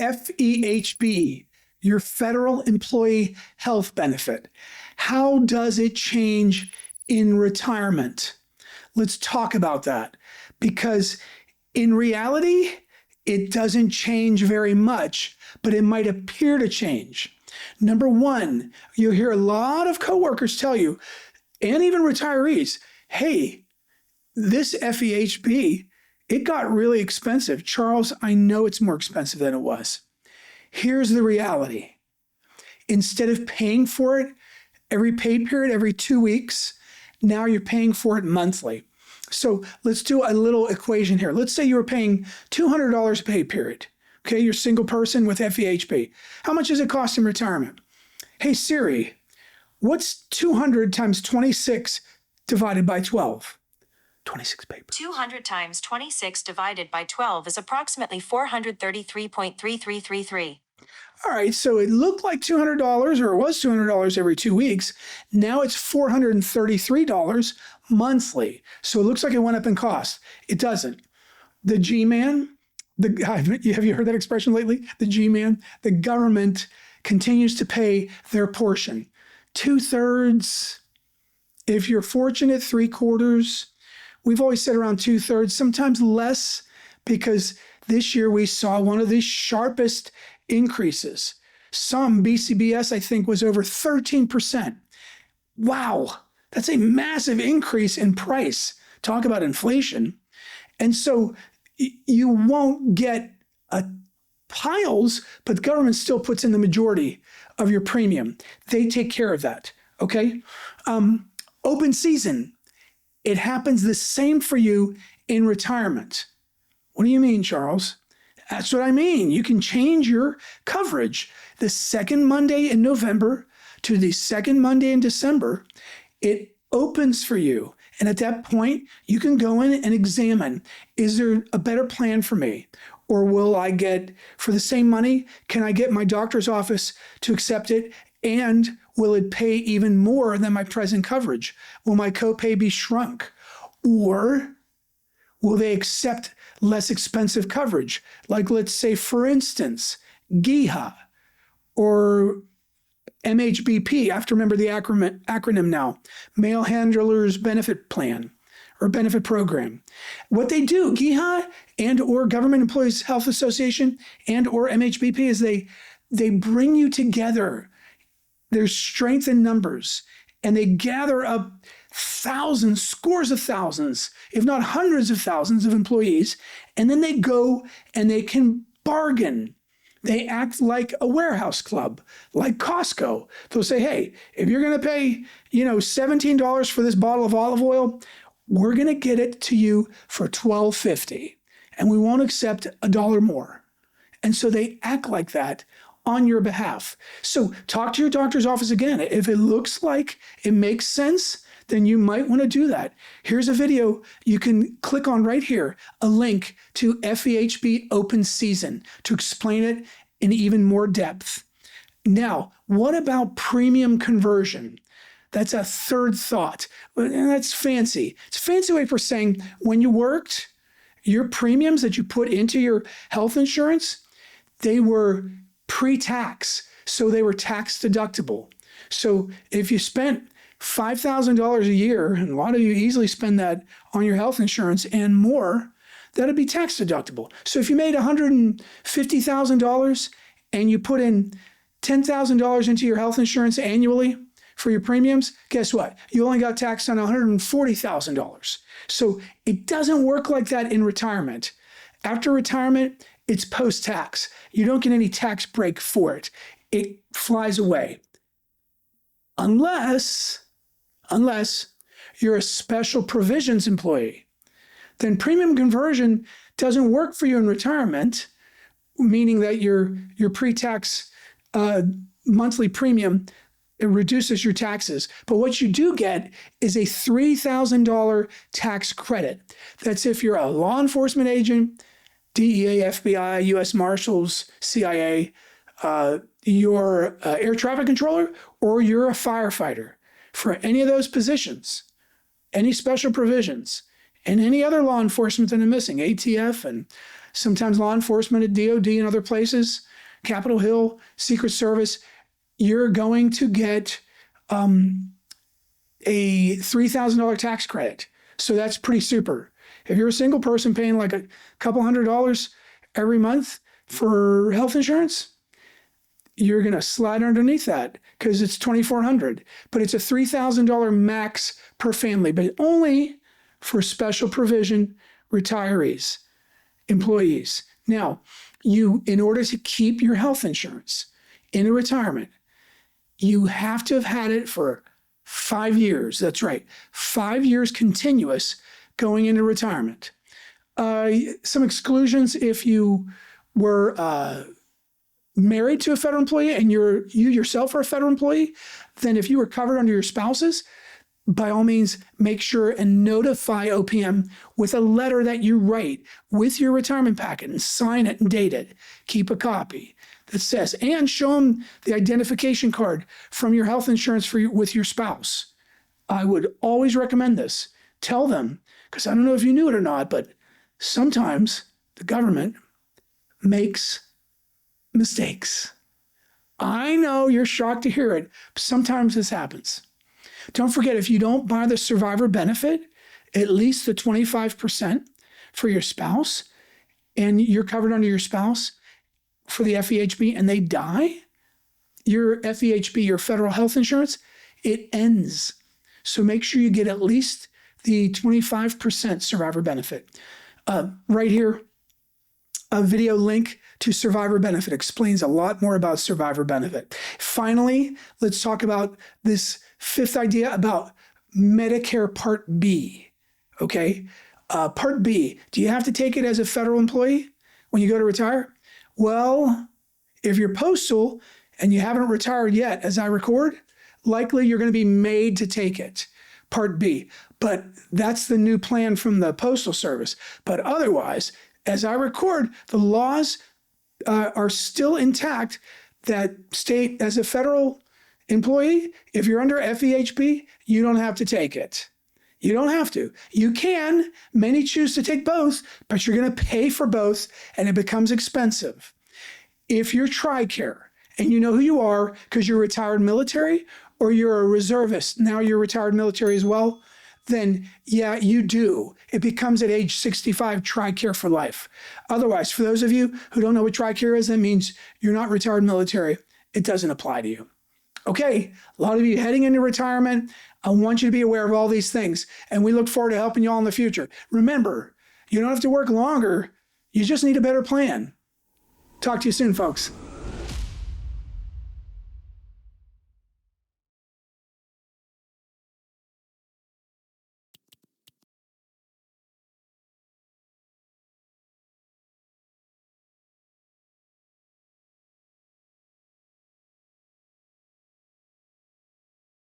FEHB, your Federal Employee Health Benefit. How does it change in retirement? Let's talk about that, because in reality, it doesn't change very much, but it might appear to change. Number one, you'll hear a lot of coworkers tell you, and even retirees, hey, this FEHB, it got really expensive. Charles, I know it's more expensive than it was. Here's the reality. Instead of paying for it every pay period, every 2 weeks, now you're paying for it monthly. So let's do a little equation here. Let's say you were paying $200 a pay period. Okay, you're a single person with FEHB. How much does it cost in retirement? Hey Siri, what's 200 times 26 divided by 12? 26 papers. 200 times 26 divided by 12 is approximately 433.3333. All right, so it looked like $200, or it was $200 every 2 weeks. Now it's $433 monthly. So it looks like it went up in cost. It doesn't. The G-Man, have you heard that expression lately? The G-Man, the government continues to pay their portion. 2/3, if you're fortunate, 3/4. We've always said around 2/3, sometimes less, because this year we saw one of the sharpest increases. Some BCBS, I think, was over 13%. Wow, that's a massive increase in price. Talk about inflation. And so you won't get piles, but the government still puts in the majority of your premium. They take care of that, okay? Open season, it happens the same for you in retirement. What do you mean, Charles? That's what I mean. You can change your coverage. The second Monday in November to the second Monday in December, it opens for you. And at that point, you can go in and examine, is there a better plan for me? Or will I get, for the same money, can I get my doctor's office to accept it? And will it pay even more than my present coverage? Will my copay be shrunk? Or will they accept less expensive coverage? Like, let's say, for instance, GIHA or MHBP. I have to remember the acronym now. Mail Handlers Benefit Plan or Benefit Program. What they do, GIHA and or Government Employees Health Association and or MHBP, is they bring you together. There's strength in numbers, and they gather up thousands, scores of thousands, if not hundreds of thousands of employees, and then they go and they can bargain. They act like a warehouse club, like Costco. They'll say, hey, if you're going to pay, $17 for this bottle of olive oil, we're going to get it to you for $12.50, and we won't accept $1 more. And so they act like that on your behalf. So talk to your doctor's office again. If it looks like it makes sense, then you might want to do that. Here's a video you can click on right here, a link to FEHB Open Season to explain it in even more depth. Now, what about premium conversion? That's a third thought. That's fancy. It's a fancy way for saying when you worked, your premiums that you put into your health insurance, they were pre-tax, so they were tax deductible. So if you spent $5,000 a year, and a lot of you easily spend that on your health insurance and more, that'd be tax deductible. So if you made $150,000 and you put in $10,000 into your health insurance annually for your premiums, guess what? You only got taxed on $140,000. So it doesn't work like that in retirement. After retirement, it's post-tax. You don't get any tax break for it. It flies away. Unless you're a special provisions employee, then premium conversion doesn't work for you in retirement, meaning that your pre-tax monthly premium, it reduces your taxes. But what you do get is a $3,000 tax credit. That's if you're a law enforcement agent, DEA, FBI, U.S. Marshals, CIA, you're an air traffic controller, or you're a firefighter. For any of those positions, any special provisions, and any other law enforcement that are missing, ATF and sometimes law enforcement at DOD and other places, Capitol Hill, Secret Service, you're going to get a $3,000 tax credit. So that's pretty super. If you're a single person paying like a couple $100 every month for health insurance, you're going to slide underneath that because it's $2,400. But it's a $3,000 max per family, but only for special provision retirees, employees. Now, in order to keep your health insurance in retirement, you have to have had it for 5 years. That's right, 5 years continuous going into retirement. Some exclusions: if you were married to a federal employee and you yourself are a federal employee, then if you were covered under your spouses, by all means, make sure and notify OPM with a letter that you write with your retirement packet and sign it and date it. Keep a copy that says, and show them the identification card from your health insurance with your spouse. I would always recommend this. Tell them, because I don't know if you knew it or not, but sometimes the government makes mistakes. I know you're shocked to hear it, but sometimes this happens. Don't forget, if you don't buy the survivor benefit, at least the 25% for your spouse, and you're covered under your spouse for the FEHB, and they die, your FEHB, your federal health insurance, it ends. So make sure you get at least the 25% survivor benefit. Right here, a video link to survivor benefit explains a lot more about survivor benefit. Finally, let's talk about this fifth idea about Medicare Part B. Okay, Part B, do you have to take it as a federal employee when you go to retire? Well, if you're Postal and you haven't retired yet, as I record, likely you're going to be made to take it, Part B. But that's the new plan from the Postal Service. But otherwise, as I record, the laws are still intact that state as a federal employee, if you're under FEHB, you don't have to take it. You don't have to. You can. Many choose to take both, but you're going to pay for both, and it becomes expensive. If you're TRICARE and you know who you are because you're retired military or you're a reservist, now you're retired military as well, then yeah, you do. It becomes at age 65 TRICARE for life. Otherwise, for those of you who don't know what TRICARE is, that means you're not retired military. It doesn't apply to you. Okay, a lot of you heading into retirement, I want you to be aware of all these things, and we look forward to helping you all in the future. Remember, you don't have to work longer. You just need a better plan. Talk to you soon, folks.